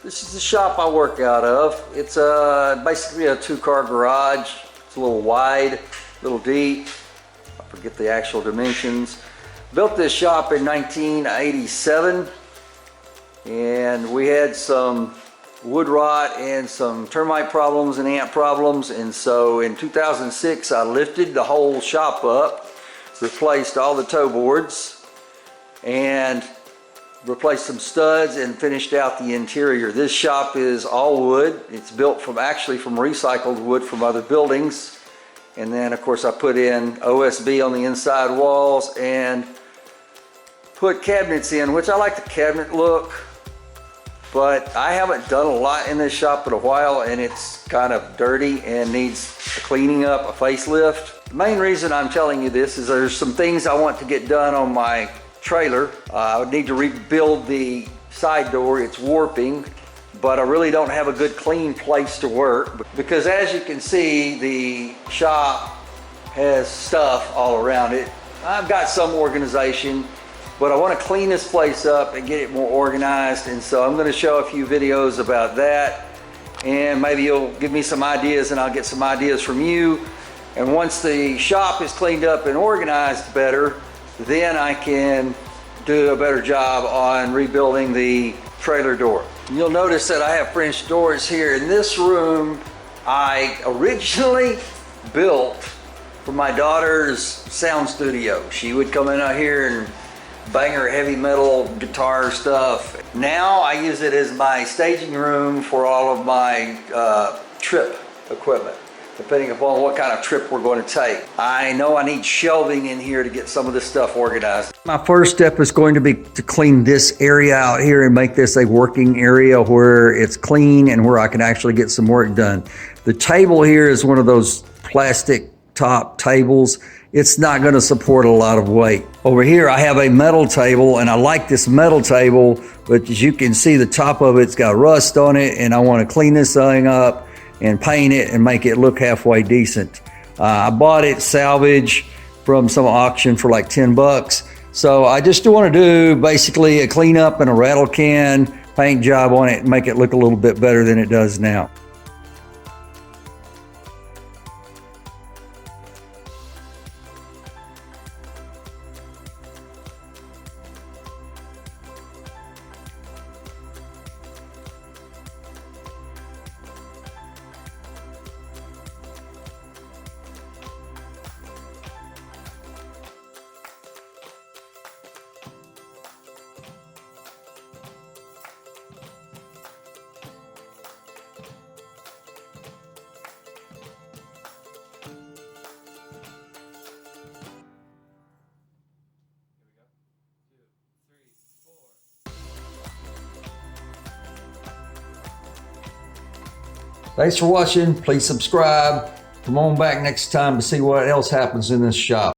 This is the shop I work out of. It's basically a two-car garage. It's a little wide, a little deep. I forget the actual dimensions. Built this shop in 1987, and we had some wood rot and some termite problems and ant problems, and so in 2006 I lifted the whole shop up, replaced all the toe boards, and replaced some studs and finished out the interior. This shop is all wood. It's built from recycled wood from other buildings. And then of course I put in OSB on the inside walls and put cabinets in, which I like the cabinet look, but I haven't done a lot in this shop in a while, and it's kind of dirty and needs a cleaning up, a facelift. The main reason I'm telling you this is there's some things I want to get done on my trailer. I would need to rebuild the side door. It's warping, but I really don't have a good clean place to work because, as you can see, the shop has stuff all around it. I've got some organization, but I want to clean this place up and get it more organized, and so I'm going to show a few videos about that, and maybe you'll give me some ideas and I'll get some ideas from you. And once the shop is cleaned up and organized better, then I can do a better job on rebuilding the trailer door. You'll notice that I have French doors here. In this room, I originally built for my daughter's sound studio. She would come in out here and bang her heavy metal guitar stuff. Now I use it as my staging room for all of my trip equipment, depending upon what kind of trip we're going to take. I know I need shelving in here to get some of this stuff organized. My first step is going to be to clean this area out here and make this a working area where it's clean and where I can actually get some work done. The table here is one of those plastic top tables. It's not going to support a lot of weight. Over here I have a metal table, and I like this metal table, but as you can see, the top of it's got rust on it, and I want to clean this thing up and paint it and make it look halfway decent. I bought it salvage from some auction for like 10 bucks. So I just want to do basically a cleanup and a rattle can paint job on it and make it look a little bit better than it does now. Thanks for watching. Please subscribe. Come on back next time to see what else happens in this shop.